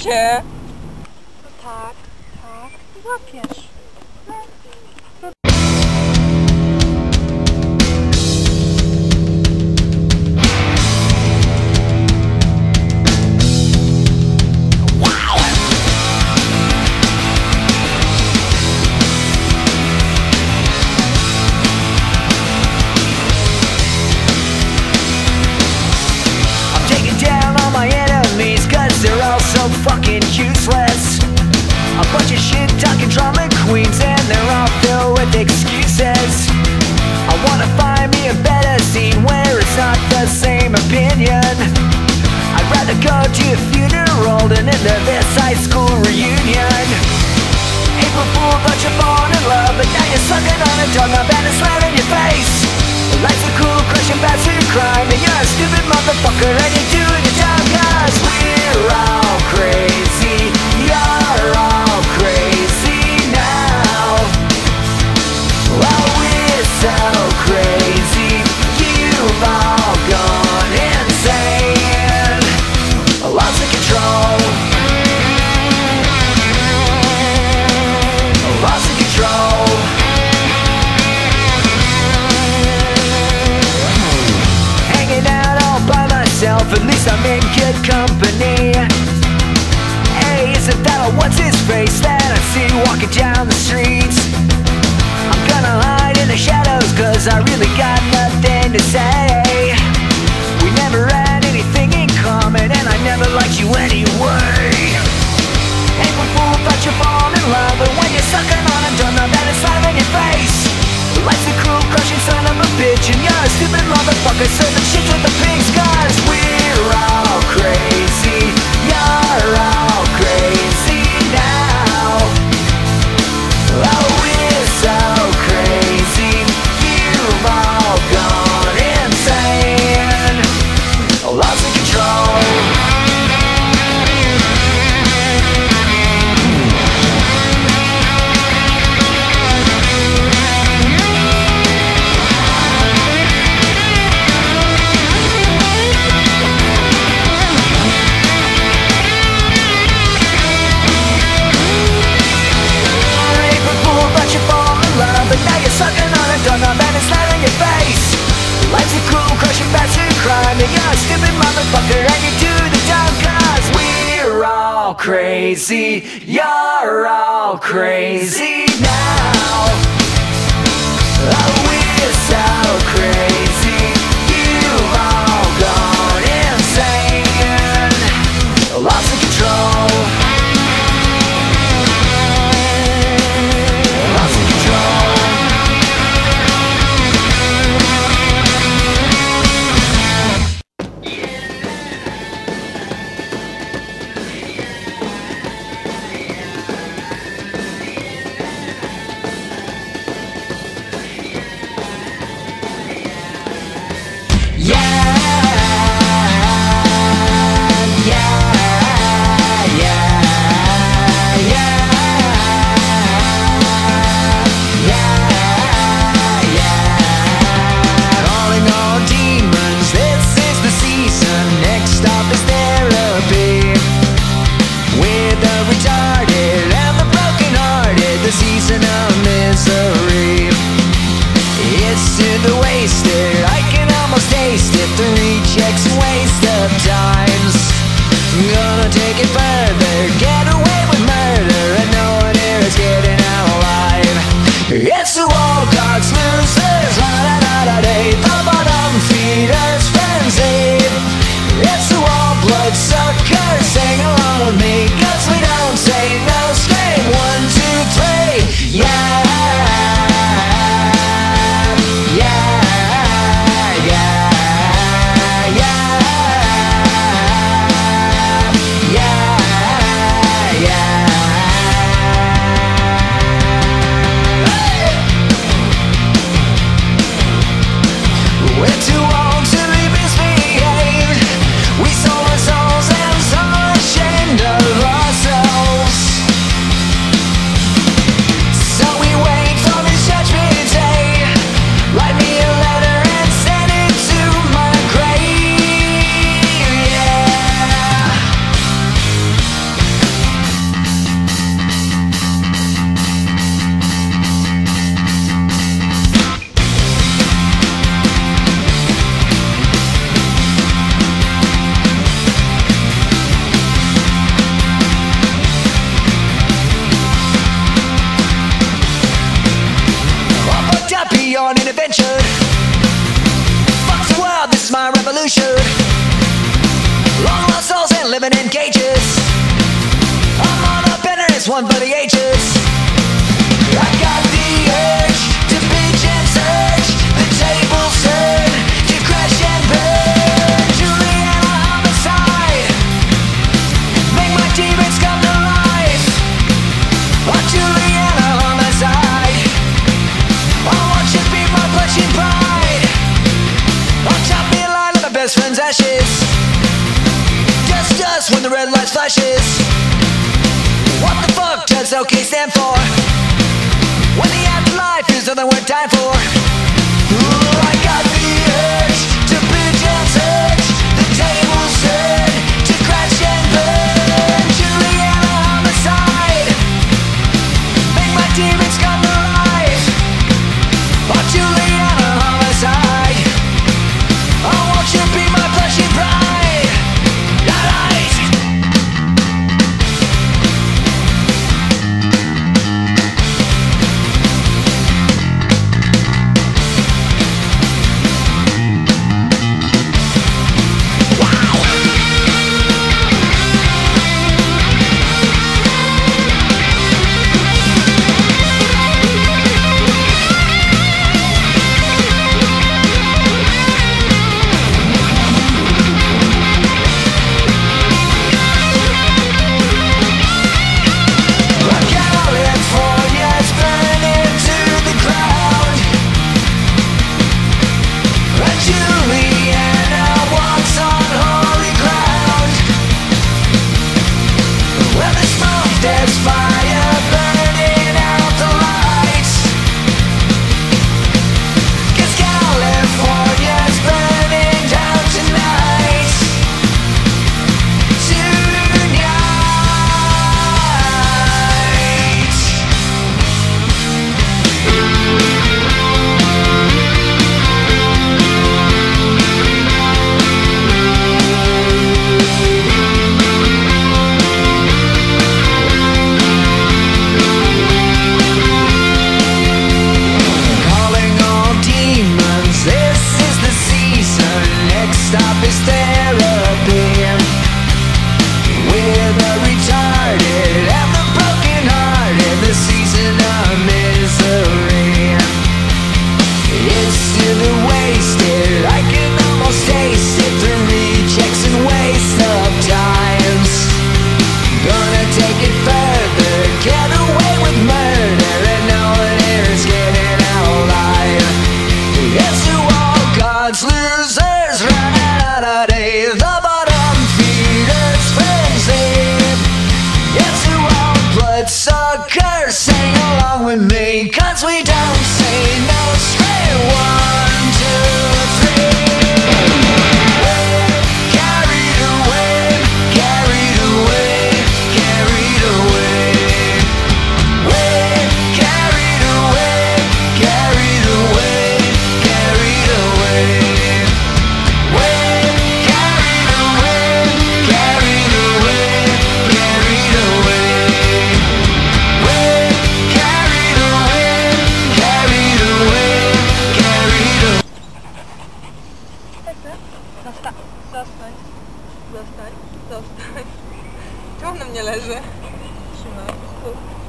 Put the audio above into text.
się. No tak, tak, łapiesz. Fucking useless. A bunch of shit talking drama queens, and they're all filled with excuses. I wanna find me a better scene where it's not the same opinion. I'd rather go to a funeral than into this high school reunion. April Fool, but you're falling in love, but now you're sucking on a doorknob and it's right in your face. Life's a cool crushing bastard crime, and you're a stupid motherfucker and you're doing your job, 'cause we're all crazy. You're all crazy now. Oh, we're so crazy. You've all gone insane. Lost of control. Lost of control. Hanging out all by myself, at least I'm in good company. Hey, isn't that a what's-his-face that I see walking down the streets? I'm gonna hide in the shadows, 'cause I really got nothing to say. We never had anything in common, and I never liked you anyway. April Fool, thought you're falling in love, but when you're sucking on a doorknob and it's right in your face. Life's a cruel, crushing son of a bitch, and you're a stupid motherfucker serving shit to the pigs, 'cause we're all crazy. You're all crazy now. Oh, we're so crazy. You've all gone insane. Lost of control. But now you're sucking on a doorknob and it's right in your face. Life's a cruel, crushing bastard crime, and you're a stupid motherfucker and you do the job, 'cause we're all crazy. You're all crazy now. Oh, we're so crazy. You've all gone insane. Lost of control. evolution. Long lost souls and living in cages. I'm on a bender, it's one for the ages. I got the urge to bitch and search. The tables turn to crash and burn. Juliana homicide, make my demons come to life. Oh, Juliana homicide, I want you to be my blushing bride. I'll chop me alive like my best friend's ashes. Just us when the red light flashes. What the fuck does OK stand for? When the afterlife is nothing worth dying for. Ooh, I got the urge to bitch and search. The tables turn to crash and burn. Juliana homicide, make my demons come to life. Oh, Juliana homicide, I want you to be my blushing bride. Alright. California's burning to the ground. Juliana walks on holy ground. Well, the smoke, there's fire burning out the lights. 'Cause California's burning down tonight. Calling all demons, this is the season. Next stop is therapy. With the retarded and the broken hearted, the season of misery. It's still wasted, I can almost taste it. The rejects and waste of times. Gonna take it further, get away with murder, and no one here is getting out alive. Yes, to all God's losers, ra-da-da-da-day, the bottom feeders frenzy. Yes, to all bloodsuckers, sing along with me, 'cause we don't say no straight. 1, 2, 3. Carried away, carried away, carried away. Carried away, carried away, carried away. Carried away, carried away, carried away. Carried away, carried away, carried away. Zostań, zostań, zostań, zostań. Czemu on na mnie leży? Trzymaj. Tu.